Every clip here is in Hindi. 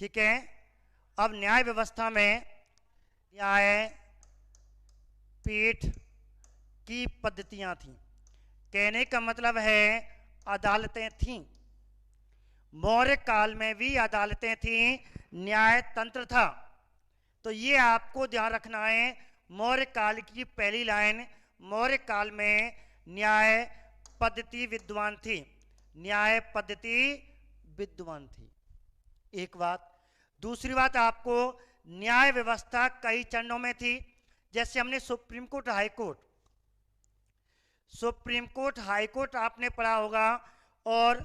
ठीक है। अब न्याय व्यवस्था में न्यायपीठ की पद्धतियां थीं। कहने का मतलब है अदालतें थीं। मौर्य काल में भी अदालतें थीं, न्याय तंत्र था। तो ये आपको ध्यान रखना है। मौर्य काल की पहली लाइन, मौर्य काल में न्याय पद्धति विद्वान थी, न्याय पद्धति विद्वान थी। एक बात। दूसरी बात, आपको न्याय व्यवस्था कई चरणों में थी। जैसे हमने supreme court, high court, supreme court, high court आपने पढ़ा होगा, और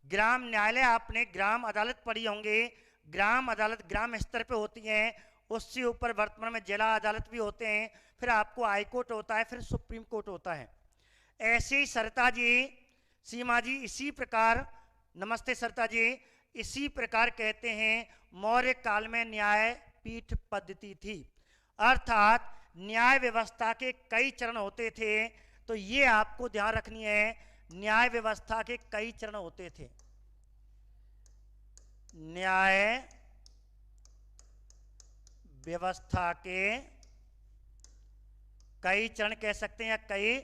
ग्राम न्यायालय आपने ग्राम अदालत पढ़ी होंगे। ग्राम अदालत ग्राम स्तर पे होती हैं, उससे ऊपर वर्तमान में जिला अदालत भी होते हैं, फिर आपको हाई कोर्ट होता है, फिर सुप्रीम कोर्ट होता है। ऐसे ही सरता जी, सीमा जी, इसी प्रकार, नमस्ते सरता जी, इसी प्रकार कहते हैं मौर्य काल में न्यायपीठ पद्धति थी, अर्थात न्याय व्यवस्था के कई चरण होते थे। तो ये आपको ध्यान रखनी है, न्याय व्यवस्था के कई चरण होते थे। न्याय व्यवस्था के कई चरण कह सकते हैं, या कई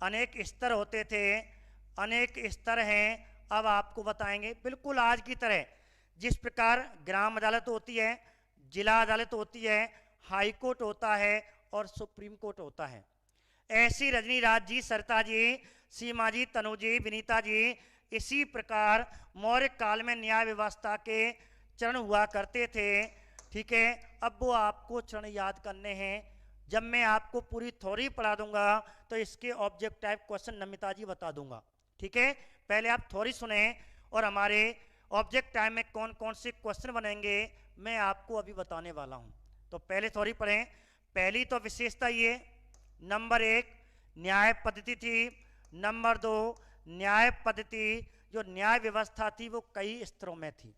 अनेक स्तर होते थे। अनेक स्तर हैं, अब आपको बताएंगे। बिल्कुल आज की तरह जिस प्रकार ग्राम अदालत होती है, जिला अदालत होती है, हाई कोर्ट होता है और सुप्रीम कोर्ट होता है, ऐसी रजनी राज जी, सरता जी, सीमा जी, तनु जी, विनीता जी, इसी प्रकार मौर्य काल में न्याय व्यवस्था के चरण हुआ करते थे। ठीक है। अब वो आपको चरण याद करने हैं। जब मैं आपको पूरी थ्योरी पढ़ा दूंगा तो इसके ऑब्जेक्ट टाइप क्वेश्चन नमिता जी बता दूंगा। ठीक है। पहले आप थ्योरी सुने, और हमारे ऑब्जेक्ट टाइम में कौन कौन से क्वेश्चन बनेंगे मैं आपको अभी बताने वाला हूं। तो पहले थ्योरी पढ़ें। पहली तो विशेषता ये, नंबर 1 न्याय पद्धति थी। नंबर 2 न्याय पद्धति, जो न्याय व्यवस्था थी वो कई स्तरों में थी।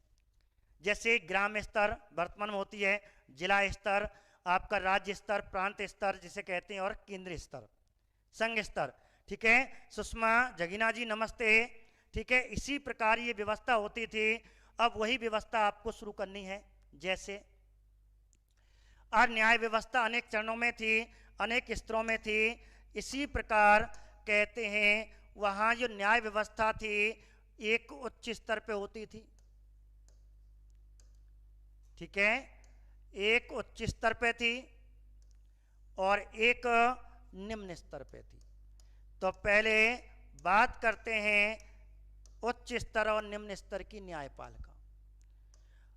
जैसे ग्राम स्तर वर्तमान में होती है, जिला स्तर, आपका राज्य स्तर, प्रांत स्तर जिसे कहते हैं, और केंद्रीय स्तर, संघ स्तर। ठीक है। सुषमा जगीना जी नमस्ते। ठीक है। इसी प्रकार ये व्यवस्था होती थी। अब वही व्यवस्था आपको शुरू करनी है। जैसे और न्याय व्यवस्था अनेक चरणों में थी, अनेक स्तरों में थी। इसी प्रकार कहते हैं वहाँ जो न्याय व्यवस्था थी एक उच्च स्तर पे होती थी। ठीक है। एक उच्च स्तर पे थी और एक निम्न स्तर पे थी। तो पहले बात करते हैं उच्च स्तर और निम्न स्तर की न्यायपालिका।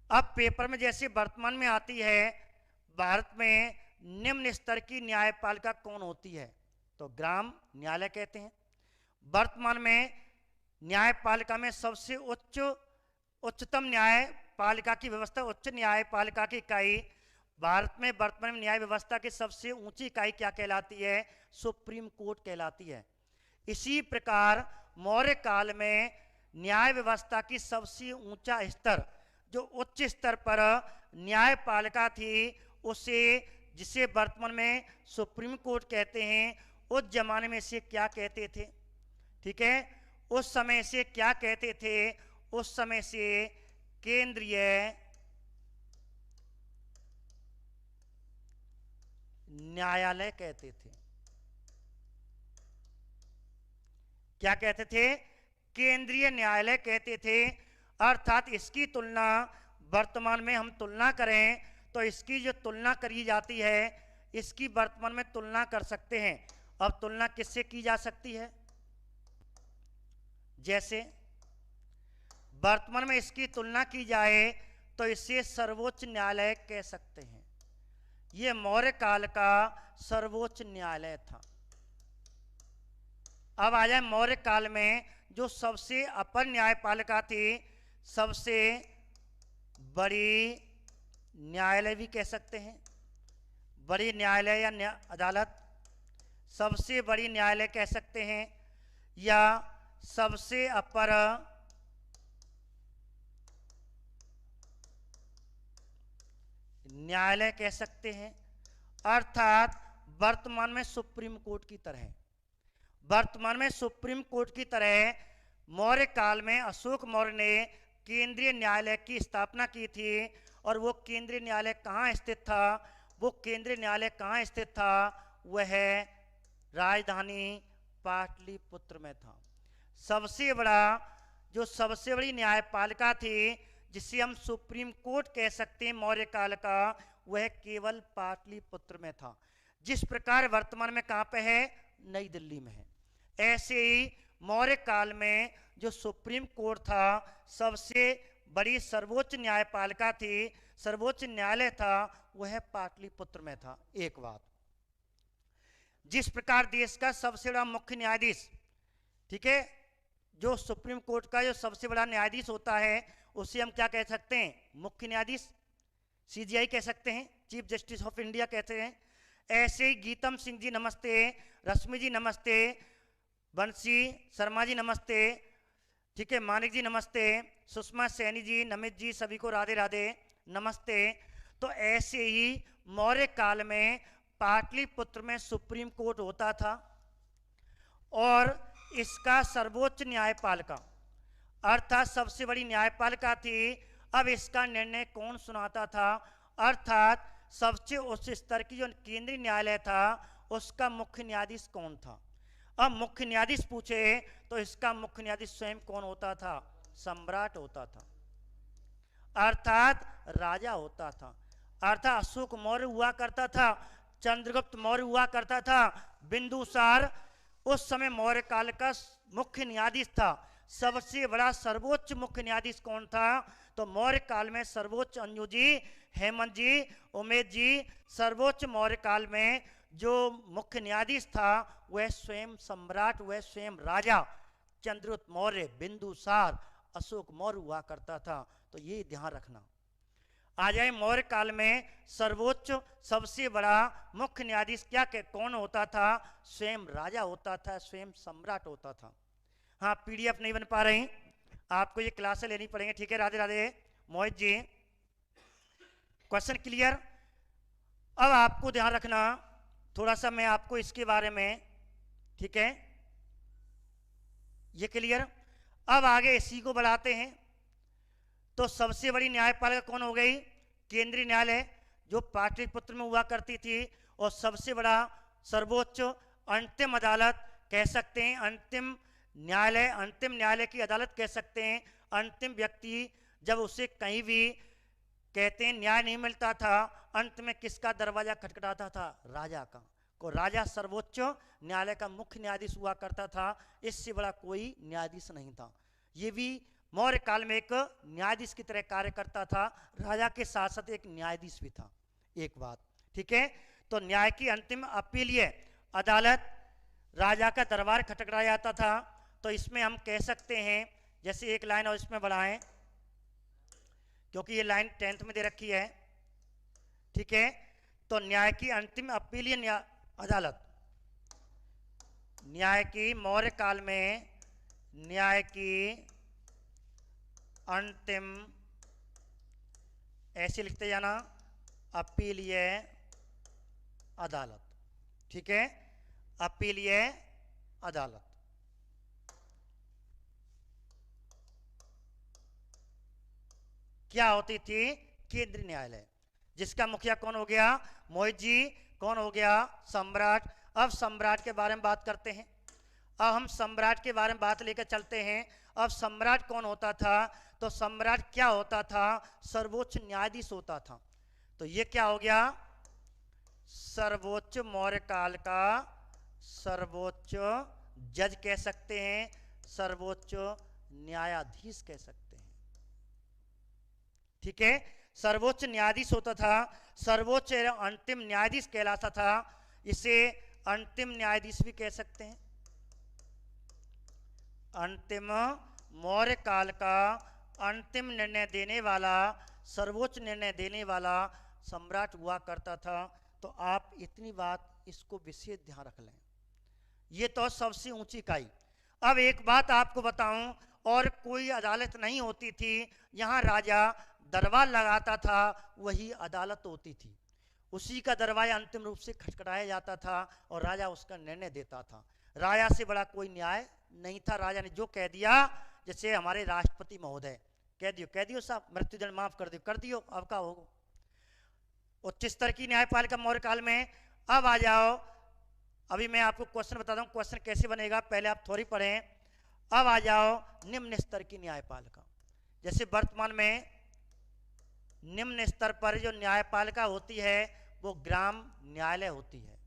अब पेपर में जैसे वर्तमान में आती है, भारत में निम्न स्तर की न्यायपालिका कौन होती है, तो ग्राम न्यायालय कहते हैं। वर्तमान में न्यायपालिका में सबसे उच्चतम न्यायपालिका की व्यवस्था, उच्च न्यायपालिका की इकाई भारत में वर्तमान में न्याय व्यवस्था की सबसे ऊंची इकाई क्या कहलाती है, सुप्रीम कोर्ट कहलाती है। इसी प्रकार मौर्य काल में न्याय व्यवस्था की सबसे ऊंचा स्तर, जो उच्च स्तर पर न्यायपालिका थी, उसे, जिसे वर्तमान में सुप्रीम कोर्ट कहते हैं, उस जमाने में इसे क्या कहते थे। ठीक है। उस समय से क्या कहते थे, उस समय से केंद्रीय न्यायालय कहते थे। क्या कहते थे, केंद्रीय न्यायालय कहते थे। अर्थात इसकी तुलना वर्तमान में हम तुलना करें तो इसकी जो तुलना करी जाती है, इसकी वर्तमान में तुलना कर सकते हैं। अब तुलना किससे की जा सकती है, जैसे वर्तमान में इसकी तुलना की जाए तो इसे सर्वोच्च न्यायालय कह सकते हैं। यह मौर्य काल का सर्वोच्च न्यायालय था। अब आ जाए मौर्य काल में जो सबसे अपर न्यायपालिका थी, सबसे बड़ी न्यायालय भी कह सकते हैं, बड़ी न्यायालय या अदालत, सबसे बड़ी न्यायालय कह सकते हैं, या सबसे अपर न्यायालय कह सकते हैं। अर्थात वर्तमान में सुप्रीम कोर्ट की तरह, वर्तमान में सुप्रीम कोर्ट की तरह मौर्य काल में अशोक मौर्य ने केंद्रीय न्यायालय की स्थापना की थी और वो केंद्रीय न्यायालय कहाँ स्थित था? वो केंद्रीय न्यायालय कहाँ स्थित था? वह राजधानी पाटलिपुत्र में था। सबसे बड़ी न्यायपालिका थी जिसे हम सुप्रीम कोर्ट कह सकते हैं मौर्य काल का, वह केवल पाटलिपुत्र में था। जिस प्रकार वर्तमान में कहाँ पे है? नई दिल्ली में है। ऐसे ही मौर्य काल में जो सुप्रीम कोर्ट था, सबसे बड़ी सर्वोच्च न्यायपालिका थी, सर्वोच्च न्यायालय था, वह पाटलिपुत्र में था। एक बात, जिस प्रकार देश का सबसे बड़ा मुख्य न्यायाधीश, ठीक है, जो सुप्रीम कोर्ट का जो सबसे बड़ा न्यायाधीश होता है उसे हम क्या कह सकते हैं? मुख्य न्यायाधीश, सीजीआई कह सकते हैं, चीफ जस्टिस ऑफ इंडिया कहते हैं। ऐसे ही गीतम सिंह जी नमस्ते, रश्मि जी नमस्ते, बंसी शर्मा जी नमस्ते, ठीक है, मानिक जी नमस्ते, सुषमा सैनी जी, नमित जी, सभी को राधे राधे नमस्ते। तो ऐसे ही मौर्य काल में पाटलिपुत्र में सुप्रीम कोर्ट होता था और इसका सर्वोच्च न्यायपालिका अर्थात सबसे बड़ी न्यायपालिका थी। अब इसका निर्णय कौन सुनाता था? अर्थात सबसे उच्च स्तर की जो केंद्रीय न्यायालय था उसका मुख्य न्यायाधीश कौन था? अब मुख्य न्यायाधीश पूछे तो इसका मुख्य न्यायाधीश स्वयं कौन होता था? सम्राट होता था, अर्थात राजा होता था। अर्थात अशोक मौर्य हुआ करता था, चंद्रगुप्त मौर्य हुआ करता था, बिंदुसार उस समय मौर्य काल का मुख्य न्यायाधीश था। सबसे बड़ा सर्वोच्च मुख्य न्यायाधीश कौन था? तो मौर्य काल में सर्वोच्च अंजू जी, हेमंत जी, उमेद जी, सर्वोच्च मौर्य काल में जो मुख्य न्यायाधीश था वह स्वयं सम्राट, वह स्वयं राजा चंद्रगुप्त मौर्य, बिंदुसार, अशोक मौर्य हुआ करता था। तो ये ध्यान रखना। आ जाए मौर्य काल में सर्वोच्च सबसे बड़ा मुख्य न्यायाधीश कौन होता था? स्वयं राजा होता था, स्वयं सम्राट होता था। हाँ, पीडीएफ नहीं बन पा रही, आपको ये क्लासें लेनी पड़ेंगी, ठीक है। Radhe Radhe Mohit ji, question clear? अब आपको ध्यान रखना, थोड़ा सा मैं आपको इसके बारे में, ठीक है, ये क्लियर। अब आगे इसी को बढ़ाते हैं। तो सबसे बड़ी न्यायपालिका कौन हो गई? केंद्रीय न्यायालय, जो पाटलिपुत्र में हुआ करती थी। और सबसे बड़ा सर्वोच्च अंतिम अदालत कह सकते हैं, अंतिम न्यायालय, अंतिम न्यायालय की अदालत कह सकते हैं। अंतिम व्यक्ति जब उसे कहीं भी कहते हैं न्याय नहीं मिलता था, अंत में किसका दरवाजा खटखटाता था? राजा का। को राजा सर्वोच्च न्यायालय का मुख्य न्यायाधीश हुआ करता था, इससे बड़ा कोई न्यायाधीश नहीं था। ये भी मौर्य काल में एक न्यायाधीश की तरह कार्य करता था, राजा के साथ साथ एक न्यायाधीश भी था। एक बात, ठीक है। तो न्याय की अंतिम अपीलीय अदालत, राजा का दरबार खटखटाया जाता था। तो इसमें हम कह सकते हैं, जैसे एक लाइन और इसमें बढ़ाएं, क्योंकि ये लाइन 10th में दे रखी है, ठीक है। तो न्याय की अंतिम अपीलीय अदालत, न्याय की मौर्य काल में न्याय की अंतिम, ऐसे लिखते जाना, अपीलीय अदालत, ठीक है, अपीलीय अदालत। क्या होती थी? केंद्रीय न्यायालय, जिसका मुखिया कौन हो गया? मोहित जी। कौन हो गया? सम्राट। अब सम्राट के बारे में बात करते हैं। अब हम सम्राट के बारे में बात लेकर चलते हैं। अब सम्राट कौन होता था? तो सम्राट क्या होता था? सर्वोच्च न्यायाधीश होता था। तो ये क्या हो गया? सर्वोच्च मौर्य काल का सर्वोच्च जज कह सकते हैं, सर्वोच्च न्यायाधीश कह सकते हैं, ठीक है। सर्वोच्च न्यायाधीश होता था, सर्वोच्च अंतिम न्यायाधीश कहलाता था। इसे अंतिम न्यायाधीश भी कह सकते हैं। अंतिम मौर्य काल का अंतिम निर्णय देने वाला, सर्वोच्च निर्णय देने वाला सम्राट हुआ करता था। तो आप इतनी बात इसको विशेष ध्यान रख लें, ये तो सबसे ऊंची इकाई। अब एक बात आपको बताऊं, और कोई अदालत नहीं होती थी, यहाँ राजा दरबार लगाता था, वही अदालत होती थी। उसी का दरवाजा अंतिम रूप से खटखटाया जाता था और राजा उसका निर्णय देता था। राजा से बड़ा कोई न्याय नहीं था। राजा ने जो कह दिया, जैसे हमारे राष्ट्रपति महोदय कह दियो साहब, मृत्युदंड माफ कर दियो, अब का होगा। उच्च स्तर की न्यायपालिका मौर्य काल में। अब आ जाओ, अभी मैं आपको क्वेश्चन बताता हूँ, क्वेश्चन कैसे बनेगा, पहले आप थोड़ी पढ़ें। अब आ जाओ निम्न स्तर की न्यायपालिका। जैसे वर्तमान में निम्न स्तर पर जो न्यायपालिका होती है वो ग्राम न्यायालय होती है।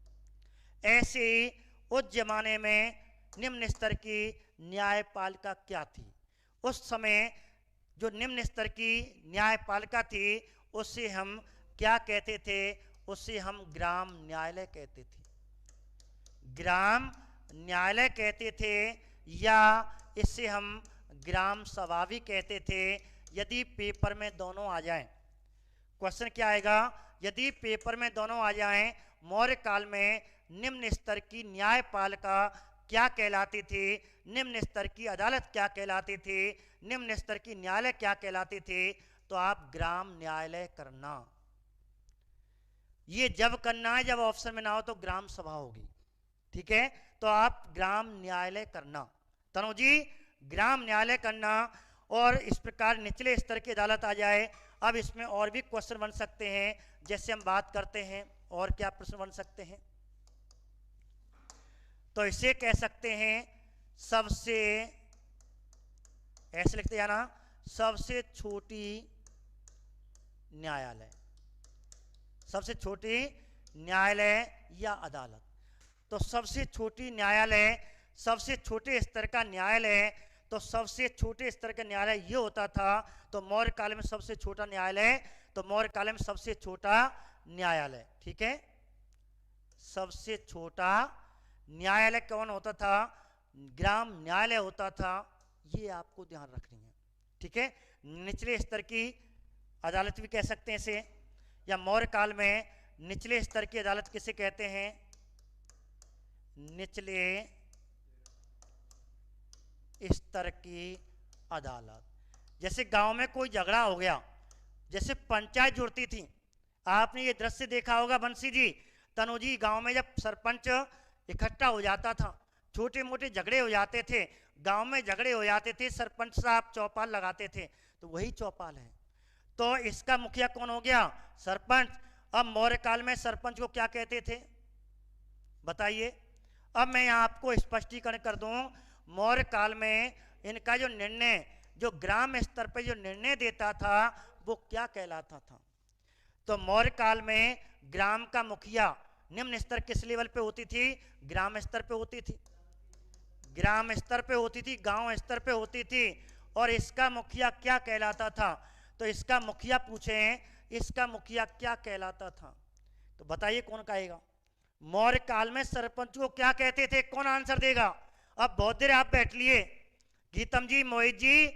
ऐसे ही उस जमाने में निम्न स्तर की न्यायपालिका क्या थी? उस समय जो निम्न स्तर की न्यायपालिका थी उससे हम क्या कहते थे? उससे हम ग्राम न्यायालय कहते थे, ग्राम न्यायालय कहते थे, या इससे हम ग्राम सभा भी कहते थे। यदि पेपर में दोनों आ जाएं, क्वेश्चन क्या आएगा? यदि पेपर में दोनों आ जाएं, मौर्य काल में निम्न स्तर की न्यायपालिका क्या कहलाती थी, निम्न स्तर की अदालत क्या कहलाती थी, निम्न स्तर की न्यायालय क्या कहलाती थी, तो आप ग्राम न्यायालय करना। ये जब करना है जब ऑप्शन में ना हो तो ग्राम सभा होगी, ठीक है? तो आप ग्राम न्यायालय करना, तनु जी, ग्राम न्यायालय करना। और इस प्रकार निचले स्तर की अदालत आ जाए। अब इसमें और भी क्वेश्चन बन सकते हैं, जैसे हम बात करते हैं और क्या प्रश्न बन सकते हैं, तो इसे कह सकते हैं सबसे, ऐसे लिखते जाना, सबसे छोटी न्यायालय, सबसे छोटी न्यायालय या अदालत। तो सबसे छोटी न्यायालय, सबसे छोटे स्तर का न्यायालय, तो सबसे छोटे स्तर का न्यायालय ये होता था। तो मौर्य काल में सबसे छोटा न्यायालय, तो मौर्य काल में सबसे छोटा न्यायालय, ठीक है? सबसे छोटा न्यायालय कौन होता था? ग्राम न्यायालय होता था। ये आपको ध्यान रखनी है, ठीक है? निचले स्तर की अदालत भी कह सकते हैं इसे, या मौर्य काल में निचले स्तर की अदालत किसे कहते हैं? निचले स्तर की अदालत। जैसे गांव में कोई झगड़ा हो गया, जैसे पंचायत जुड़ती थी, आपने ये दृश्य देखा होगा बंसी जी, तनु जी, गांव में जब सरपंच इकट्ठा हो जाता था, छोटे मोटे झगड़े हो जाते थे, गांव में झगड़े हो जाते थे, सरपंच साहब चौपाल लगाते थे, तो वही चौपाल है। तो इसका मुखिया कौन हो गया? सरपंच। अब मौर्य काल में सरपंच को क्या कहते थे, बताइए? अब मैं यहाँ आपको स्पष्टीकरण कर दूं, मौर्य काल में इनका जो निर्णय, जो ग्राम स्तर पर जो निर्णय देता था, वो क्या कहलाता था? तो मौर्य काल में ग्राम का मुखिया निम्न स्तर किस लेवल पे होती थी? ग्राम स्तर पे होती थी, ग्राम स्तर पे होती थी, गांव स्तर पे होती थी। और इसका मुखिया क्या कहलाता था? तो इसका मुखिया पूछे, इसका मुखिया क्या कहलाता था? तो बताइए कौन कहेगा? मौर्य काल में सरपंच को क्या कहते थे? कौन आंसर देगा? अब बहुत देर आप बैठ लिए, गीतम जी, मोहित जी,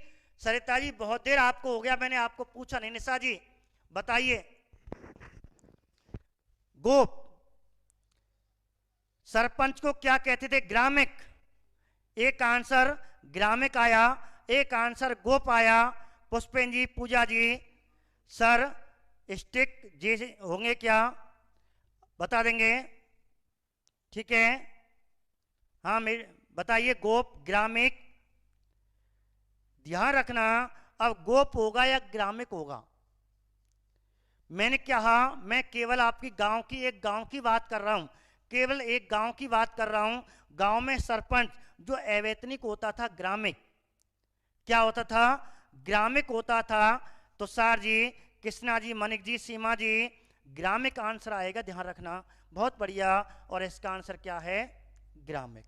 सरिता जी, बहुत देर आपको हो गया, मैंने आपको पूछा नहीं। निशा जी बताइए। गोप, सरपंच को क्या कहते थे? ग्रामिक। एक आंसर ग्रामिक आया, एक आंसर गोप आया। पुष्पेन जी, पूजा जी, सर स्टिक जी होंगे क्या? बता देंगे, ठीक है? हाँ, बताइए। गोप, ग्रामिक, ध्यान रखना, अब गोप होगा या ग्रामिक होगा। मैंने कहा मैं केवल आपकी गांव की, एक गांव की बात कर रहा हूं, केवल एक गांव की बात कर रहा हूं। गांव में सरपंच जो अवैतनिक होता था, ग्रामिक, क्या होता था? ग्रामिक होता था। तुषार जी, कृष्णा जी, मनिक जी, सीमा जी, ग्रामिक आंसर आएगा, ध्यान रखना। बहुत बढ़िया। और इसका आंसर क्या है? ग्रामिक,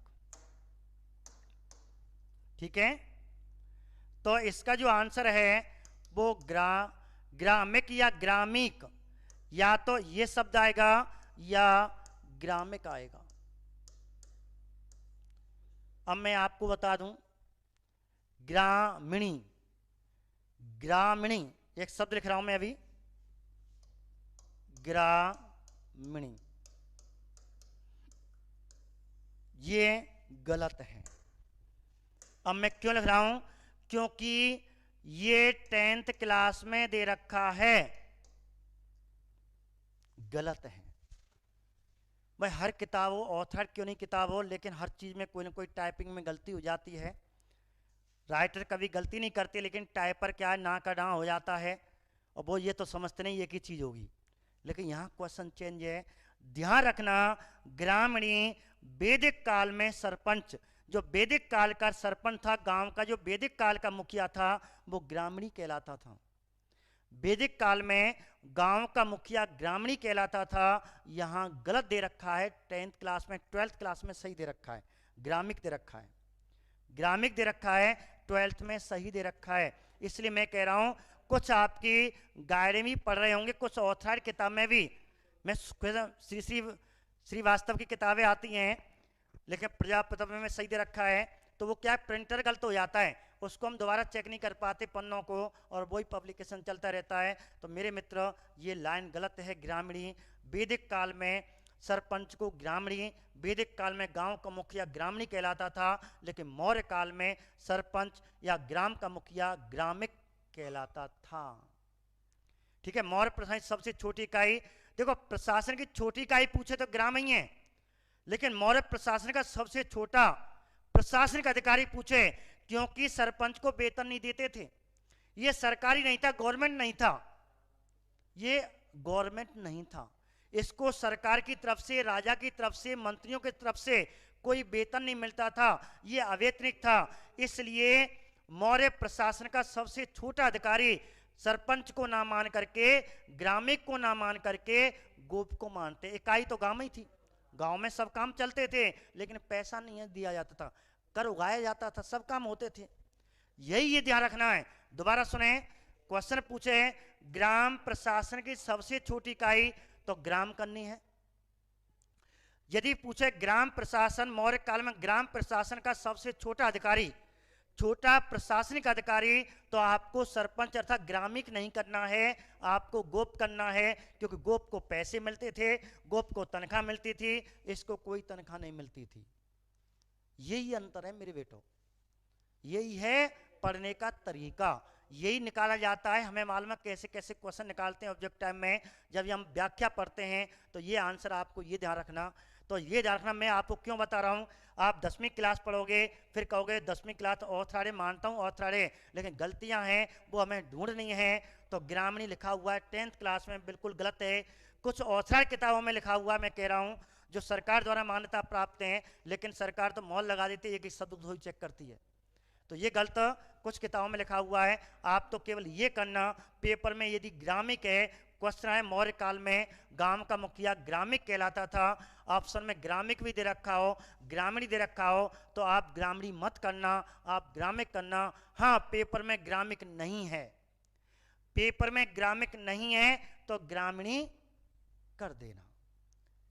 ठीक है? तो इसका जो आंसर है वो ग्रामिक या ग्रामिक, या तो ये शब्द आएगा या ग्रामिक आएगा। अब मैं आपको बता दूं, ग्रामीणी, ग्रामीणी एक शब्द लिख रहा हूं मैं अभी, ग्रामीणी, ये गलत है। अब मैं क्यों लिख रहा हूं? क्योंकि ये 10th क्लास में दे रखा है, गलत है। भाई हर किताब हो, ऑथर क्यों नहीं किताब हो, लेकिन हर चीज में कोई ना कोई टाइपिंग में गलती हो जाती है। राइटर कभी गलती नहीं करते, लेकिन टाइपर क्या है, ना का ना हो जाता है और वो ये तो समझते नहीं एक ही चीज़ होगी। लेकिन यहाँ क्वेश्चन चेंज है। ध्यान रखना, ग्रामीणी वैदिक काल में सरपंच, जो वैदिक काल का सरपंच था गांव का, जो वैदिक काल का मुखिया था, वो ग्रामीणी कहलाता था। वैदिक काल में गांव का मुखिया ग्रामीणी कहलाता था। यहाँ गलत दे रखा है, 10th क्लास में 12th क्लास में सही दे रखा है, ग्रामिक दे रखा है, ग्रामिक दे रखा है, 12th में सही दे रखा है। इसलिए मैं कह रहा हूं कुछ आपकी गाइड में पढ़ रहे होंगे, कुछ ऑथराइड किताब में भी, मैं श्रीवास्तव की किताबें आती हैं, लेकिन प्रजापति में सही दे रखा है, तो वो क्या है, प्रिंटर गलत हो जाता है, उसको हम दोबारा चेक नहीं कर पाते पन्नों को, और वही पब्लिकेशन चलता रहता है। तो मेरे मित्र ये लाइन गलत है। ग्रामीणी वैदिक काल में सरपंच को ग्रामीणी, वैदिक काल में गांव का मुखिया ग्रामीणी कहलाता था, लेकिन मौर्य काल में सरपंच या ग्राम का मुखिया ग्रामिक कहलाता था। ठीक है, मौर्य प्रशासन सबसे छोटी इकाई, देखो प्रशासन की छोटी इकाई पूछे तो ग्राम ही है, लेकिन मौर्य प्रशासन का सबसे छोटा प्रशासनिक अधिकारी पूछे, क्योंकि सरपंच को वेतन नहीं देते थे, ये सरकारी नहीं था, गवर्नमेंट नहीं था, ये गवर्नमेंट नहीं था, इसको सरकार की तरफ से, राजा की तरफ से, मंत्रियों की तरफ से कोई वेतन नहीं मिलता था, ये अवैतनिक था। इसलिए मौर्य प्रशासन का सबसे छोटा अधिकारी सरपंच को ना मान करके, ग्रामिक को ना मान करके गोप को मानते। इकाई तो गांव ही थी, गांव में सब काम चलते थे, लेकिन पैसा नहीं दिया जाता था, कर उगाया जाता था, सब काम होते थे। यही ये ध्यान रखना है। दोबारा सुने, क्वेश्चन पूछे ग्राम प्रशासन की सबसे छोटी इकाई, तो ग्राम करनी है। यदि पूछे ग्राम प्रशासन, मौर्य काल में ग्राम प्रशासन का सबसे छोटा अधिकारी, छोटा प्रशासनिक अधिकारी, तो आपको सरपंच अर्थात ग्रामिक नहीं करना है, आपको गोप करना है, क्योंकि गोप को पैसे मिलते थे, गोप को तनख्वाह मिलती थी, इसको कोई तनख्वाह नहीं मिलती थी। यही अंतर है मेरे बेटो, यही है पढ़ने का तरीका, यही निकाला जाता है। हमें मालूम है कैसे कैसे क्वेश्चन निकालते हैं ऑब्जेक्ट टाइम में, जब हम व्याख्या पढ़ते हैं, तो ये आंसर आपको ये ध्यान रखना। तो ये ध्यान रखना, मैं आपको क्यों बता रहा हूँ, आप 10वीं क्लास पढ़ोगे, फिर कहोगे 10वीं क्लास ऑथराइड, मानता हूँ ऑथराइड, लेकिन गलतियाँ हैं वो हमें ढूंढनी है। तो ग्रामीणी लिखा हुआ है 10th क्लास में, बिल्कुल गलत है। कुछ ऑथराइड किताबों में लिखा हुआ है, मैं कह रहा हूँ, जो सरकार द्वारा मान्यता प्राप्त हैं, लेकिन सरकार तो मोहर लगा देती है, एक शब्द ही चेक करती है, तो ये गलत कुछ किताबों में लिखा हुआ है। आप तो केवल ये करना, पेपर में यदि ग्रामिक है, क्वेश्चन है मौर्य काल में गांव का मुखिया ग्रामिक कहलाता था, ऑप्शन में ग्रामिक भी दे रखा हो, ग्रामीणी दे रखा हो, तो आप ग्रामीणी मत करना, आप ग्रामिक करना। हाँ, पेपर में ग्रामिक नहीं है, पेपर में ग्रामिक नहीं है तो ग्रामीणी कर देना,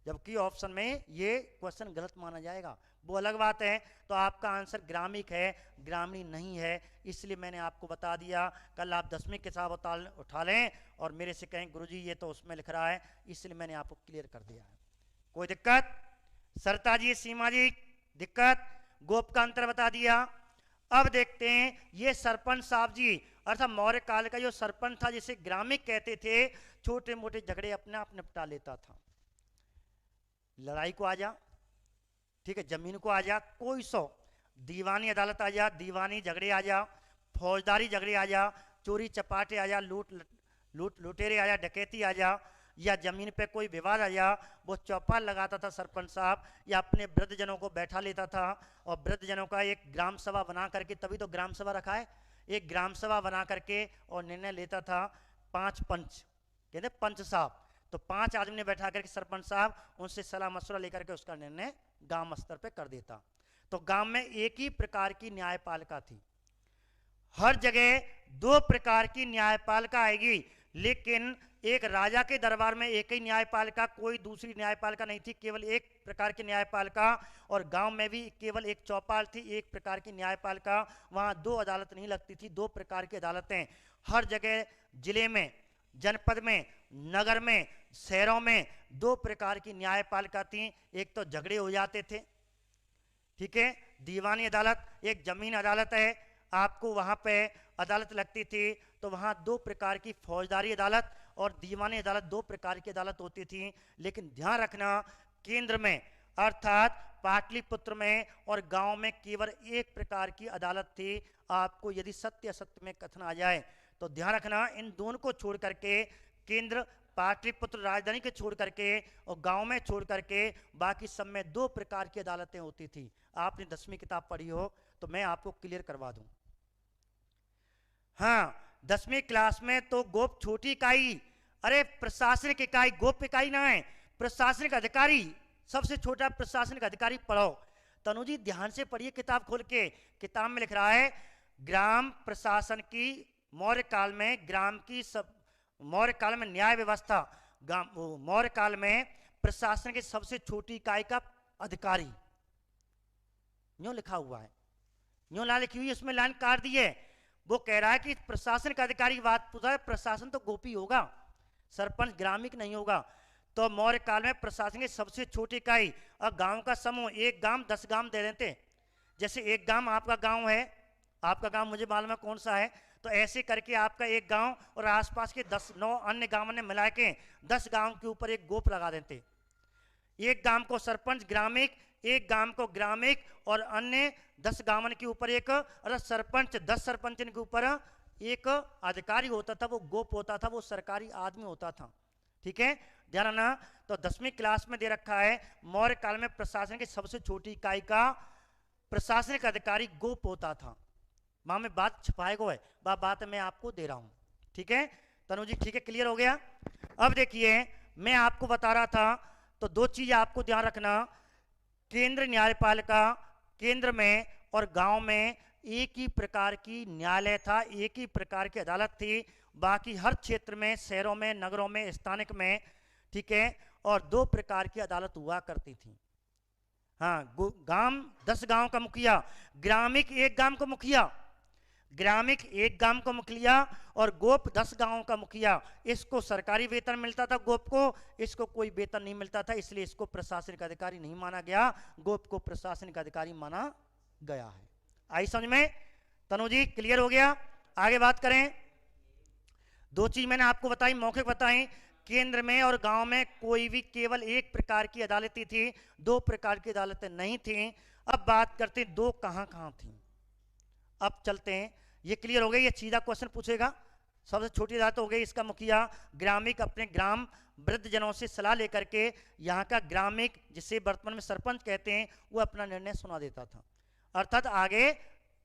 जबकि ऑप्शन में ये क्वेश्चन गलत माना जाएगा, वो अलग बात है। तो आपका आंसर ग्रामिक है, ग्रामीणी नहीं है, इसलिए मैंने आपको बता दिया। कल आप 10वीं किताब उठा लें और मेरे से कहें गुरुजी ये तो उसमें लिख रहा है, इसलिए मैंने आपको क्लियर कर दिया है। कोई दिक्कत? सरता जी, सीमा जी, दिक्कत? गोप का अंतर बता दिया। अब देखते हैं ये सरपंच साहब जी, अर्थात मौर्य काल का जो सरपंच था, जिसे ग्रामिक कहते थे, छोटे मोटे झगड़े अपने आप निपटा लेता था। लड़ाई को आ जा, ठीक है, जमीन को आ जा, कोई सो, दीवानी अदालत आ जा, दीवानी झगड़े आ जा, फौजदारी झगड़े आ जा, चोरी चपाटे आ जा, लुटेरे आ जा, डकैती आ जा, या जमीन पे कोई विवाद आ जा, वो चौपाल लगाता था सरपंच साहब, या अपने वृद्धजनों को बैठा लेता था, और वृद्धजनों का एक ग्राम सभा बना करके, तभी तो ग्राम सभा रखा है, एक ग्राम सभा बना करके और निर्णय लेता था। 5 पंच कहते पंच साहब, तो 5 आदमी ने बैठा करके सरपंच साहब उनसे सलाह मशवरा लेकर के उसका निर्णय गांव स्तर पे कर देता। तो गांव में एक ही प्रकार की न्यायपालिका थी, हर जगह 2 प्रकार की न्यायपालिका आएगी, लेकिन एक राजा के दरबार में एक ही न्यायपालिका, कोई दूसरी न्यायपालिका नहीं थी, केवल एक प्रकार की न्यायपालिका। और गांव में भी केवल एक चौपाल थी, एक प्रकार की न्यायपालिका, वहां 2 अदालत नहीं लगती थी, 2 प्रकार की अदालतें हर जगह, जिले में, जनपद में, नगर में, शहरों में 2 प्रकार की न्यायपालिका थी। एक तो झगड़े हो जाते थे, ठीक है, दीवानी अदालत, एक जमीन अदालत है, आपको वहां पे अदालत लगती थी, तो वहां 2 प्रकार की फौजदारी अदालत और दीवानी अदालत, 2 प्रकार की अदालत होती थी। लेकिन ध्यान रखना, केंद्र में अर्थात पाटलिपुत्र में और गांव में केवल एक प्रकार की अदालत थी, आपको यदि सत्य असत्य में कथन आ जाए तो ध्यान रखना, इन दोनों को छोड़ करके, केंद्र पाटलिपुत्र राजधानी के छोड़ करके और गांव में छोड़ करके बाकी सब में 2 प्रकार की अदालतें होती थी। आपने 10वीं किताब पढ़ी हो तो मैं आपको क्लियर करवा दूं। हाँ, 10वीं क्लास में तो गोप छोटी इकाई, अरे प्रशासनिक इकाई, गोप इकाई ना है, प्रशासनिक अधिकारी, सबसे छोटा प्रशासनिक अधिकारी पढ़ो। तनु जी ध्यान से पढ़िए किताब खोल के, किताब में लिख रहा है ग्राम प्रशासन की मौर्य काल में, ग्राम की सब मौर्य काल में न्याय व्यवस्था, मौर्य काल में प्रशासन की सबसे छोटी इकाई का अधिकारी, यूं लिखा हुआ है, यूं लाइन लिखी हुई, उसमें लाइन काट दी है। वो कह रहा है कि प्रशासन का अधिकारी बात पूछा है, प्रशासन तो गोपी होगा, सरपंच ग्रामिक नहीं होगा। तो मौर्य काल में प्रशासन की सबसे छोटी इकाई और गांव का समूह, एक गांव 10 गांव दे देते, जैसे एक गांव आपका गांव है, आपका गांव मुझे मालूम है कौन सा है, तो ऐसे करके आपका एक गांव और आसपास के 9 अन्य गांवों ने मिला के 10 गांव के ऊपर एक गोप लगा देते। एक गांव को सरपंच ग्रामिक, एक गांव को ग्रामिक और अन्य 10 गांवों के ऊपर एक, और सरपंच 10 सरपंच के ऊपर एक अधिकारी होता था, वो गोप होता था, वो सरकारी आदमी होता था। ठीक है, ध्यान रखना। तो 10वीं क्लास में दे रखा है मौर्य काल में प्रशासन की सबसे छोटी इकाई का प्रशासनिक अधिकारी गोप होता था। मां में बात छुपाएगा है, बात मैं आपको दे रहा हूं। ठीक है तनु जी, ठीक है, क्लियर हो गया। अब देखिए मैं आपको बता रहा था, तो 2 चीज आपको ध्यान रखना, केंद्र न्यायपालिका, केंद्र में और गांव में एक ही प्रकार की न्यायालय था, एक ही प्रकार की अदालत थी। बाकी हर क्षेत्र में, शहरों में, नगरों में, स्थानिक में, ठीक है, और 2 प्रकार की अदालत हुआ करती थी। हाँ, गांव 10 गांव का मुखिया, ग्रामिक 1 गांव का मुखिया, ग्रामिक 1 गांव का मुखिया और गोप 10 गांवों का मुखिया। इसको सरकारी वेतन मिलता था, गोप को, इसको कोई वेतन नहीं मिलता था, इसलिए इसको प्रशासनिक अधिकारी नहीं माना गया, गोप को प्रशासनिक अधिकारी माना गया है। आई समझ में तनु जी, क्लियर हो गया। आगे बात करें, 2 चीज मैंने आपको बताई, मौखिक बताई, केंद्र में और गांव में कोई भी केवल 1 प्रकार की अदालतें थी, 2 प्रकार की अदालतें नहीं थी। अब बात करते हैं 2 कहां थी। अब चलते हैं, ये क्लियर हो गया, ये सीधा क्वेश्चन पूछेगा। सबसे छोटी अदालत हो गई, इसका मुखिया ग्रामिक अपने ग्राम वृद्ध जनों से सलाह लेकर के यहाँ का ग्रामिक, जिसे वर्तमान में सरपंच कहते हैं, वो अपना निर्णय सुना देता था, अर्थात आगे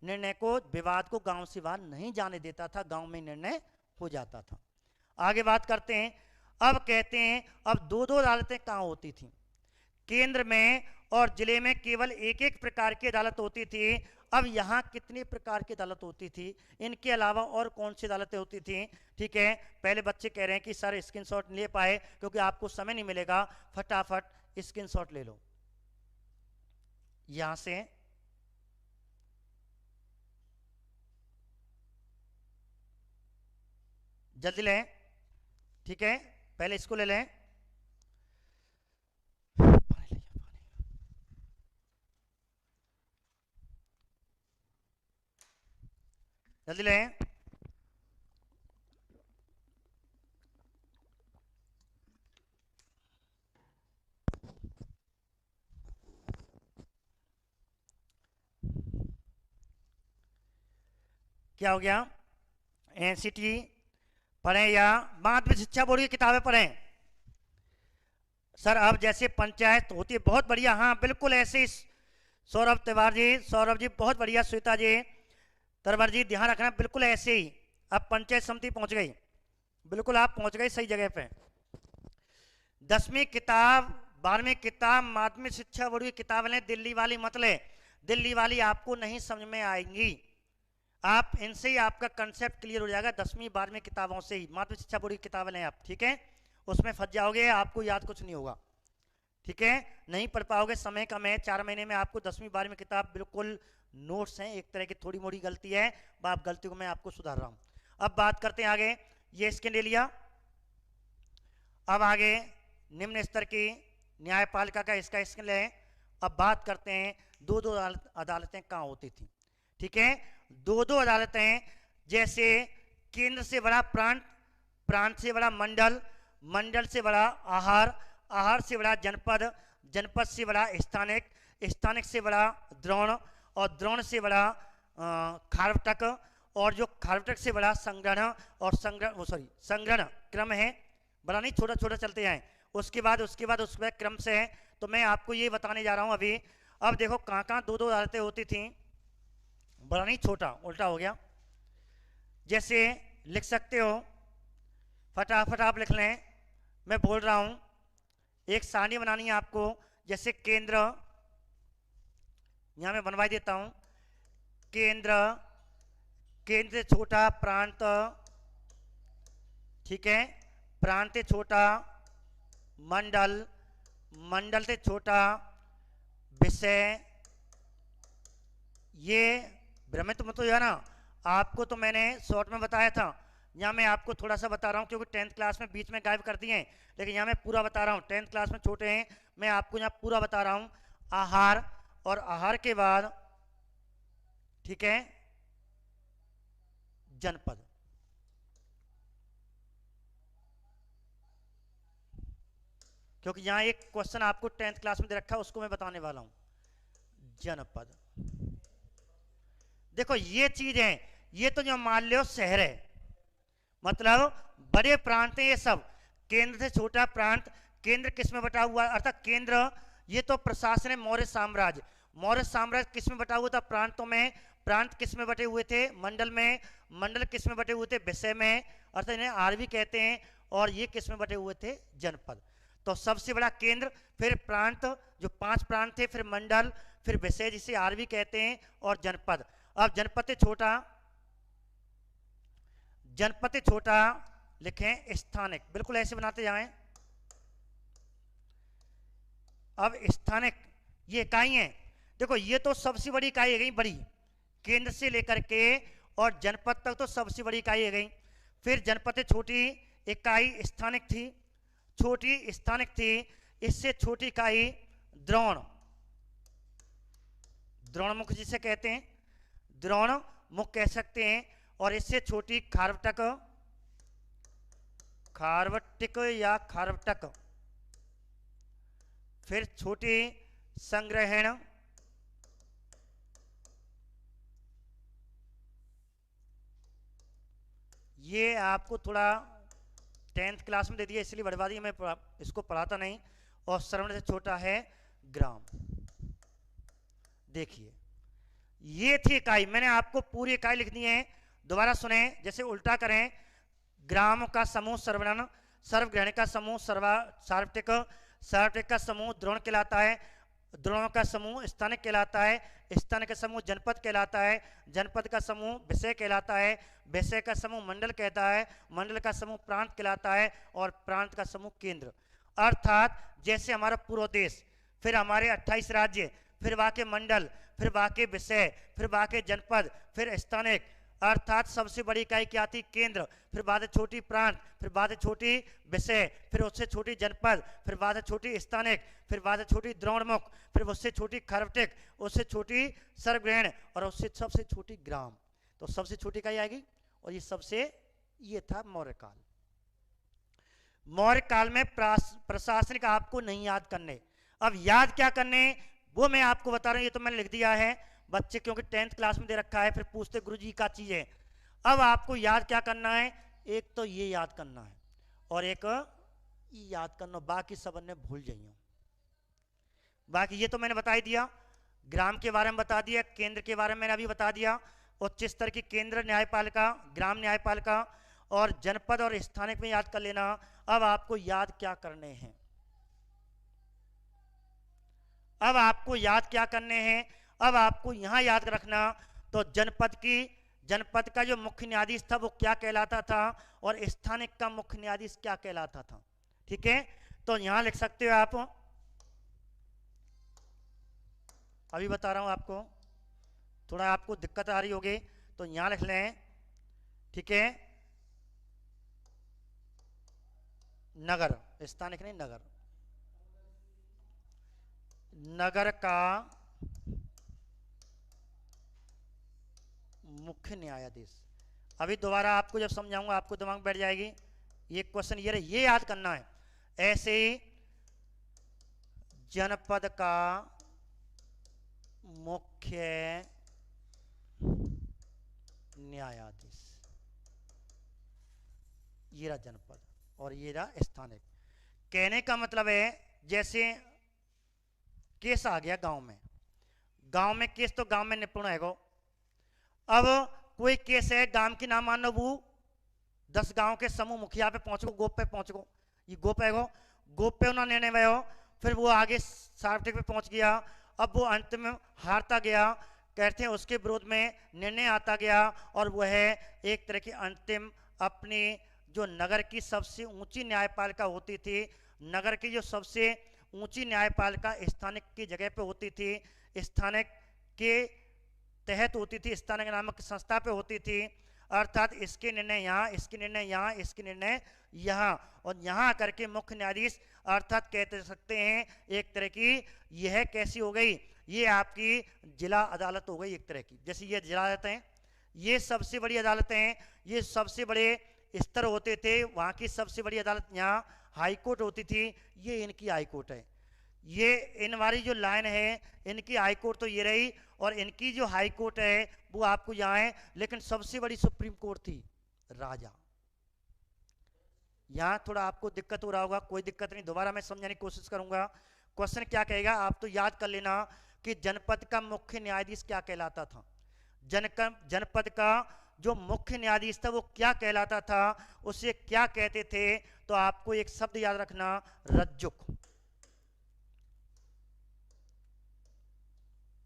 निर्णय को, विवाद को गांव से बाहर नहीं जाने देता था, गांव में निर्णय हो जाता था। आगे बात करते हैं, अब कहते हैं अब 2 अदालतें कहाँ होती थी। केंद्र में और जिले में केवल 1 प्रकार की अदालत होती थी। अब यहाँ कितने प्रकार की अदालत होती थी, इनके अलावा और कौन सी अदालतें होती थी। ठीक है, पहले बच्चे कह रहे हैं कि सर स्क्रीनशॉट ले पाए क्योंकि आपको समय नहीं मिलेगा, फटाफट स्क्रीनशॉट ले लो यहां से। जल्दी लें, ठीक है, पहले इसको ले लें, जल्दी लें। क्या हो गया, एनसीटी पढ़ें या माध्यमिक शिक्षा बोर्ड की किताबें पढ़ें। सर अब जैसे पंचायत होती है, बहुत बढ़िया, हाँ बिल्कुल ऐसे। सौरभ तिवारी जी, सौरभ जी बहुत बढ़िया, श्वेता जी, तरवर जी, ध्यान रखना, बिल्कुल ऐसे ही। अब पंचायत समिति पहुंच गई, बिल्कुल आप पहुंच गए सही जगह पे। 10वीं किताब, 12वीं किताब माध्यमिक शिक्षा बोर्ड की किताब लें, दिल्ली वाली मत लें, दिल्ली वाली आपको नहीं समझ में आएंगी। आप इनसे ही आपका कंसेप्ट क्लियर हो जाएगा, 10वीं 12वीं किताबों से ही। माध्यमिक शिक्षा बोर्ड की किताबें लें आप, ठीक है, उसमें फंस जाओगे, आपको याद कुछ नहीं होगा, ठीक है, नहीं पढ़ पाओगे, समय कम है, 4 महीने में आपको 10वीं 12वीं किताब बिल्कुल नोट्स हैं, एक तरह की थोड़ी मोड़ी गलती है, आप गलती को मैं आपको सुधार रहा हूं। अब बात करते हैं आगे, ये स्कैन ले लिया। अब आगे निम्न स्तर की न्यायपालिका का इसका स्कैन ले। अब बात करते हैं 2 अदालतें कहाँ होती थी। ठीक है, 2 अदालतें, जैसे केंद्र से बड़ा प्रांत, प्रांत से बड़ा मंडल, मंडल से बड़ा आहार, आहार से बड़ा जनपद, जनपद से बड़ा स्थानिक, स्थानिक से बड़ा द्रोण और द्रोण से बड़ा खारवटक, और जो खारवटक से बड़ा संग्रहण और संग्रहण क्रम है, बड़ा नहीं, छोटा छोटा चलते जाएं। उसके बाद क्रम से है। तो मैं आपको ये बताने जा रहा हूं अभी। अब देखो कहाँ कहाँ दो दो अदालतें होती थी, बड़ा नहीं छोटा, उल्टा हो गया। जैसे लिख सकते हो, फटाफट आप लिख लें, मैं बोल रहा हूं। एक सारणी बनानी है आपको, जैसे केंद्र, यहां मैं बनवा देता हूं। केंद्र, केंद्र से छोटा प्रांत, ठीक है, प्रांत से छोटा मंडल, मंडल से छोटा विषय। ये भ्रमित मत हो जाना, आपको तो मैंने शॉर्ट में बताया था, यहाँ मैं आपको थोड़ा सा बता रहा हूँ क्योंकि 10th क्लास में बीच में गायब कर दिए हैं, लेकिन यहाँ मैं पूरा बता रहा हूँ। 10th क्लास में छोटे हैं, मैं आपको यहाँ पूरा बता रहा हूँ। आहार, और आहार के बाद, ठीक है, जनपद। क्योंकि यहाँ एक क्वेश्चन आपको 10th क्लास में दे रखा है, उसको मैं बताने वाला हूँ। जनपद, देखो ये चीज है, ये तो जो मान लो शहर है, मतलब बड़े प्रांत है ये सब। केंद्र से छोटा प्रांत, केंद्र किस में बटा हुआ, अर्थात केंद्र, ये तो प्रशासन है मौर्य साम्राज्य। मौर्य साम्राज्य किस में बटा हुआ था, प्रांतों में। प्रांत किस में बटे हुए थे, मंडल में। मंडल किस में बटे हुए थे, विषय में, अर्थात इन्हें आरवी कहते हैं। और ये किस में बटे हुए थे, जनपद। तो सबसे बड़ा केंद्र, फिर प्रांत, जो 5 प्रांत थे, फिर मंडल, फिर विषय जिसे आरवी कहते हैं, और जनपद। अब जनपद से छोटा, जनपद से छोटा लिखें स्थानिक, बिल्कुल ऐसे बनाते जाएं। अब स्थानिक ये इकाई है, देखो ये तो सबसे बड़ी इकाई है गई, बड़ी, केंद्र से लेकर के और जनपद तक तो सबसे बड़ी इकाई है गई। फिर जनपद से छोटी इकाई स्थानिक थी, छोटी स्थानिक थी। इससे छोटी इकाई द्रोण, द्रोण मुख जिसे कहते हैं, द्रोण मुख कह सकते हैं। और इससे छोटी खारवटक, खारवटिक या खारवटक। फिर छोटी संग्रहण, ये आपको थोड़ा 10th क्लास में दे दिया इसलिए बढ़वा दिया, मैं इसको पढ़ाता नहीं। और श्रवण से छोटा है ग्राम। देखिए ये थी इकाई, मैंने आपको पूरी इकाई लिख दी है, दोबारा सुने। जैसे उल्टा करें, ग्राम का समूह श्रवण, सर्वग्रहण का समूह सार्वत्रिक, सार्वत्रिक का समूह द्रोण कहलाता है, द्रोण का समूह स्थानिक कहलाता है, स्थानिक का समूह जनपद कहलाता है, जनपद का समूह विषय कहलाता है, विषय का समूह मंडल कहता है, मंडल का समूह प्रांत कहलाता है, और प्रांत का समूह केंद्र। अर्थात जैसे हमारा पूर्व देश, फिर हमारे 28 राज्य, फिर वहाँ के मंडल, फिर वहाँ के विषय, फिर वहाँ के जनपद, फिर स्थानिक, अर्थात सबसे बड़ी इकाई क्या थी, केंद्र। फिर बाद छोटी प्रांत, फिर बाद छोटी विषय, फिर उससे छोटी जनपद, फिर बाद छोटी स्थानिक, फिर बाद छोटी द्रोणमुख, फिर उससे छोटी खारवटिक, उससे छोटी सर्वग्रहण, और उससे सबसे छोटी ग्राम। तो सबसे छोटी इकाई आएगी। और ये सबसे, ये था मौर्य काल। मौर्य काल में प्रशासनिक आपको नहीं याद करने, अब याद क्या करने वो मैं आपको बता रहा हूं। ये तो मैंने लिख दिया है बच्चे, क्योंकि 10th क्लास में दे रखा है, फिर पूछते गुरुजी का चीज है। अब आपको याद क्या करना है, एक तो ये याद करना है और एक ये याद करना, बाकी सब ने भूल जाइए। बाकी ये तो मैंने बता ही दिया, ग्राम के बारे में बता दिया, केंद्र के बारे में मैंने अभी बता दिया, उच्च स्तर की केंद्र न्यायपालिका, ग्राम न्यायपालिका, और जनपद और स्थानिक में याद कर लेना। अब आपको याद क्या करने हैं, अब आपको याद क्या करने हैं, अब आपको यहां याद रखना। तो जनपद का जो मुख्य न्यायाधीश था वो क्या कहलाता था, और स्थानिक का मुख्य न्यायाधीश क्या कहलाता था। ठीक है, तो यहां लिख सकते हो आप, अभी बता रहा हूं आपको, थोड़ा आपको दिक्कत आ रही होगी तो यहां लिख लें। ठीक है, नगर, स्थानिक नहीं, नगर, नगर का मुख्य न्यायाधीश। अभी दोबारा आपको जब समझाऊंगा आपको दिमाग में बैठ जाएगी। ये क्वेश्चन ये याद करना है। ऐसे जनपद का मुख्य न्यायाधीश, ये रहा जनपद और ये रहा स्थानिक। कहने का मतलब है जैसे केस आ गया गांव में केस तो गांव में निपुण है गो। अब कोई केस है गांव की नाम मानो वो 10 गांव के समूह मुखिया पे पहुंच गो, गोप पे पहुंच गो, ये गोप है गो, गोप पे उन्होंने निर्णय भयो, फिर वो आगे सार्वत्रिक पे पहुंच गया। अब वो अंत में हारता गया, कहते हैं उसके विरोध में निर्णय आता गया और वह एक तरह की अंतिम अपनी जो नगर की सबसे ऊंची न्यायपालिका होती थी, नगर की जो सबसे ऊंची न्यायपालिका स्थानिक की जगह पे होती थी, स्थानिक के तहत होती थी, स्थानिक नामक संस्था पे होती थी। अर्थात इसके निर्णय यहाँ, इसके निर्णय यहाँ, इसके निर्णय यहाँ, और यहाँ करके मुख्य न्यायाधीश अर्थात कहते सकते हैं एक तरह की यह कैसी हो गई, ये आपकी जिला अदालत हो गई एक तरह की। जैसे ये जिला अदालतें हैं, ये सबसे बड़ी अदालतें हैं, ये सबसे बड़े स्तर होते थे। वहाँ की सबसे बड़ी अदालत यहाँ हाई कोर्ट होती थी, ये इनकी हाई कोर्ट है। ये इन वाली जो लाइन है इनकी हाई कोर्ट तो ये रही, और इनकी जो हाई कोर्ट है वो आपको यहाँ है। लेकिन सबसे बड़ी सुप्रीम कोर्ट थी राजा। यहाँ थोड़ा आपको दिक्कत हो रहा होगा, कोई दिक्कत नहीं, दोबारा मैं समझाने की कोशिश करूंगा। क्वेश्चन क्या कहेगा आप तो याद कर लेना कि जनपद का मुख्य न्यायाधीश क्या कहलाता था। जनपद का जो मुख्य न्यायाधीश था वो क्या कहलाता था, उसे क्या कहते थे, तो आपको एक शब्द याद रखना, रज्जुक।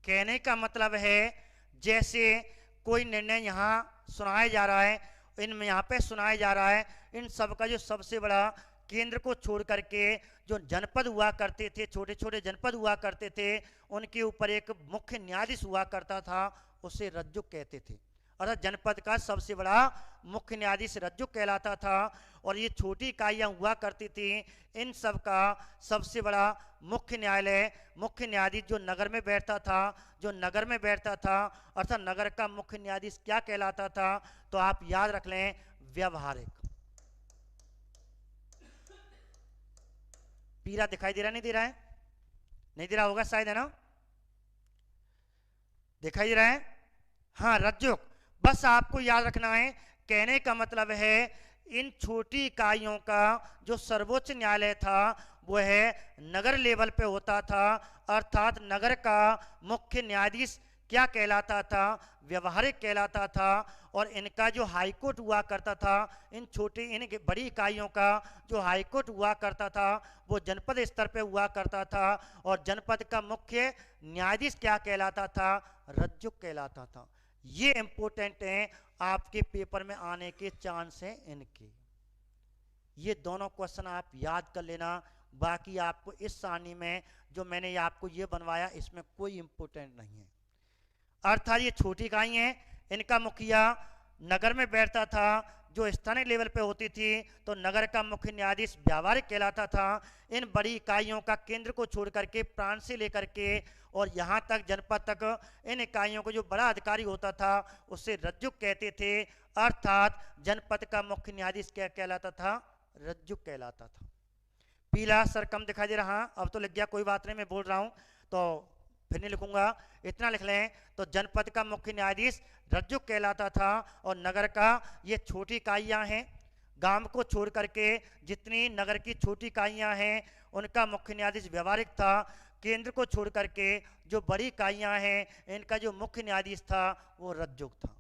कहने का मतलब है जैसे कोई निर्णय यहाँ सुनाया जा रहा है, इनमें यहाँ पे सुनाया जा रहा है, इन सब का जो सबसे बड़ा केंद्र को छोड़ करके जो जनपद हुआ करते थे, छोटे छोटे जनपद हुआ करते थे, उनके ऊपर एक मुख्य न्यायाधीश हुआ करता था, उसे रज्जुक कहते थे। अर्थात जनपद का सबसे बड़ा मुख्य न्यायाधीश रज्जुक कहलाता था। और ये छोटी इकाइयाँ हुआ करती थी, इन सब का सबसे बड़ा मुख्य न्यायालय, मुख्य न्यायाधीश जो नगर में बैठता था, जो नगर में बैठता था, अर्थात नगर का मुख्य न्यायाधीश क्या कहलाता था, तो आप याद रख लें, व्यवहारिक। पीला दिखाई दे रहा नहीं दे रहा है, नहीं दे रहा होगा शायद, है ना, दिखाई दे रहा है, हाँ रज्जुक। बस आपको याद रखना है, कहने का मतलब है इन छोटी इकाइयों का जो सर्वोच्च न्यायालय था वह नगर लेवल पे होता था। अर्थात नगर का मुख्य न्यायाधीश क्या कहलाता था, व्यवहारिक कहलाता था। और इनका जो हाई कोर्ट हुआ करता था, इन छोटी इन बड़ी इकाइयों का जो हाई कोर्ट हुआ करता था वो जनपद स्तर पे हुआ करता था। और जनपद का मुख्य न्यायाधीश क्या कहलाता था, रज्जुक कहलाता था। ये इंपॉर्टेंट है, आपके पेपर में आने के चांस हैं इनके। ये दोनों क्वेश्चन आप याद कर लेना। बाकी आपको इस सारणी में जो मैंने आपको ये बनवाया इसमें कोई इंपॉर्टेंट नहीं है। अर्थात ये छोटी इकाई हैं, इनका मुखिया नगर में बैठता था, जो स्थानीय लेवल पे होती थी तो नगर का मुख्य न्यायाधीश व्यावहारिक कहलाता था। इन बड़ी इकाइयों का केंद्र को छोड़ करके प्रांत से लेकर के और यहाँ तक जनपद तक इन इकाइयों को जो बड़ा अधिकारी होता था उसे रज्जुक कहते थे। अर्थात जनपद का मुख्य न्यायाधीश क्या कहलाता था, रज्जुक कहलाता था। पीला सर कम दिखाई दे रहा, अब तो लग गया, कोई बात नहीं, मैं बोल रहा हूँ तो फिर नहीं लिखूंगा, इतना लिख लें। तो जनपद का मुख्य न्यायाधीश रज्जुक कहलाता था। और नगर का ये छोटी इकाइयाँ हैं, गांव को छोड़ करके जितनी नगर की छोटी इकाइयाँ हैं उनका मुख्य न्यायाधीश व्यवहारिक था। केंद्र को छोड़ करके जो बड़ी इकाइयाँ हैं इनका जो मुख्य न्यायाधीश था वो रज्जुक था।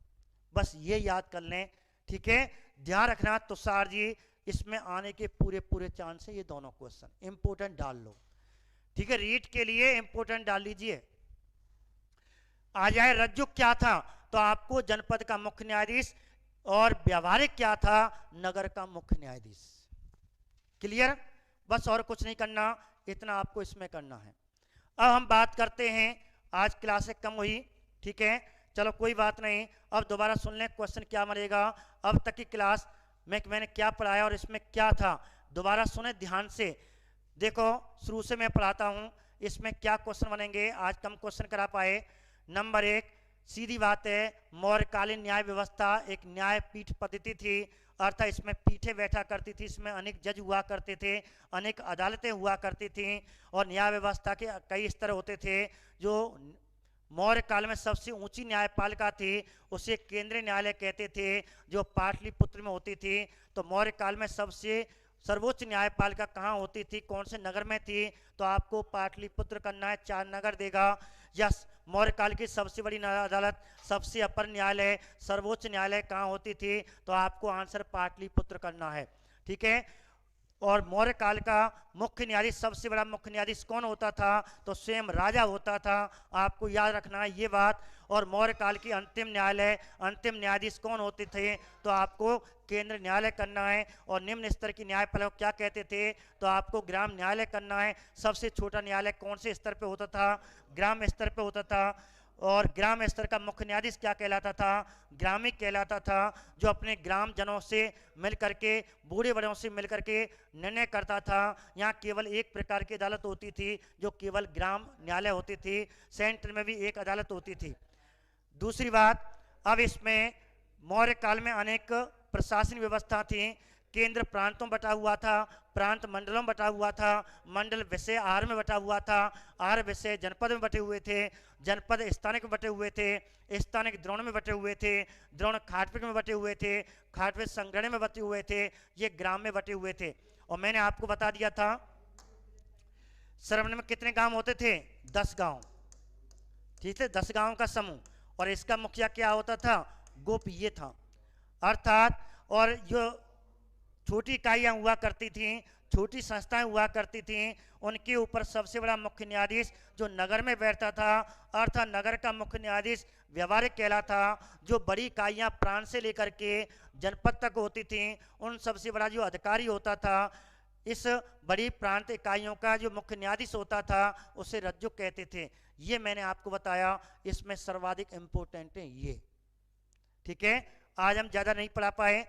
बस ये याद कर लें, ठीक है। ध्यान रखना तुषार जी, इसमें आने के पूरे पूरे चांस है। ये दोनों क्वेश्चन इंपोर्टेंट डाल लो, ठीक है। रीड के लिए इंपोर्टेंट डाल लीजिए। आ जाए रज्जुक क्या था, तो आपको जनपद का मुख्य न्यायाधीश, और व्यवहारिक क्या था, नगर का मुख्य न्यायाधीश। क्लियर, बस और कुछ नहीं करना, इतना आपको इसमें करना है। अब हम बात करते हैं, आज क्लासें कम हुई, ठीक है, चलो कोई बात नहीं। अब दोबारा सुन लें क्वेश्चन क्या मरेगा, अब तक की क्लास में मैंने क्या पढ़ाया और इसमें क्या था, दोबारा सुने ध्यान से। देखो शुरू से मैं पढ़ाता हूँ, इसमें क्या क्वेश्चन बनेंगे, आज कम क्वेश्चन करा पाए। नंबर 1, सीधी बात है, मौर्यकालीन न्याय व्यवस्था एक न्यायपीठ पद्धति थी। अर्थात इसमें पीठें बैठा करती थी, इसमें अनेक जज हुआ करते थे, अनेक अदालतें हुआ करती थी, और न्याय व्यवस्था के कई स्तर होते थे। जो मौर्य काल में सबसे ऊंची न्यायपालिका थी उसे केंद्रीय न्यायालय कहते थे, जो पाटलिपुत्र में होती थी। तो मौर्य काल में सबसे सर्वोच्च न्यायपालिका कहाँ होती थी, कौन से नगर में थी, तो आपको पाटलिपुत्र करना है, 4 नगर देगा। यस, मौर्य काल की सबसे बड़ी अदालत, सबसे अपर न्यायालय, सर्वोच्च न्यायालय कहाँ होती थी, तो आपको आंसर पाटलिपुत्र करना है। ठीक है। और मौर्य काल का मुख्य न्यायाधीश, सबसे बड़ा मुख्य न्यायाधीश कौन होता था, तो स्वयं राजा होता था, आपको याद रखना है ये बात। और मौर्य काल की अंतिम न्यायाधीश कौन होते थे, तो आपको केंद्र न्यायालय करना है। और निम्न स्तर की न्यायपालिका क्या कहते थे, तो आपको ग्राम न्यायालय करना है। सबसे छोटा न्यायालय कौन से स्तर पे होता था, ग्राम स्तर पे होता था। और ग्राम स्तर का मुख्य न्यायाधीश क्या कहलाता था, ग्रामीण कहलाता था, जो अपने ग्राम जनों से मिल करके, बूढ़े बड़ों से मिल करके निर्णय करता था। यहाँ केवल एक प्रकार की अदालत होती थी, जो केवल ग्राम न्यायालय होती थी। सेंटर में भी एक अदालत होती थी। दूसरी बात, अब इसमें मौर्य काल में अनेक प्रशासनिक व्यवस्था थी। केंद्र प्रांतों में बटा हुआ था, प्रांत मंडलों में बटा हुआ था, मंडल विषय आहार में बटा हुआ था, आहार विषय जनपद में बटे हुए थे, जनपद स्थानिक में बटे हुए थे, स्थानिक द्रोण में बटे हुए थे, द्रोण खाटपिक में बटे हुए थे, खाटपिक संगठन में बटे हुए थे, ये ग्राम में बटे हुए थे। और मैंने आपको बता दिया था सरवण में कितने गांव होते थे, 10 गांव। ठीक है, 10 गांव का समूह, और इसका मुखिया क्या होता था, गोप ये था। अर्थात, और जो छोटी इकाइयाँ हुआ करती थी, छोटी संस्थाएं हुआ करती थी, उनके ऊपर सबसे बड़ा मुख्य न्यायाधीश जो नगर में बैठता था, अर्थात नगर का मुख्य न्यायाधीश व्यवहारिक कहलाता। जो बड़ी इकाइयाँ प्रांत से लेकर के जनपद तक होती थी, उन सबसे बड़ा जो अधिकारी होता था, इस बड़ी प्रांत इकाइयों का जो मुख्य न्यायाधीश होता था, उसे रज्जुक कहते थे। ये मैंने आपको बताया, इसमें सर्वाधिक इम्पोर्टेंट है ये। ठीक है, आज हम ज़्यादा नहीं पढ़ा पाए,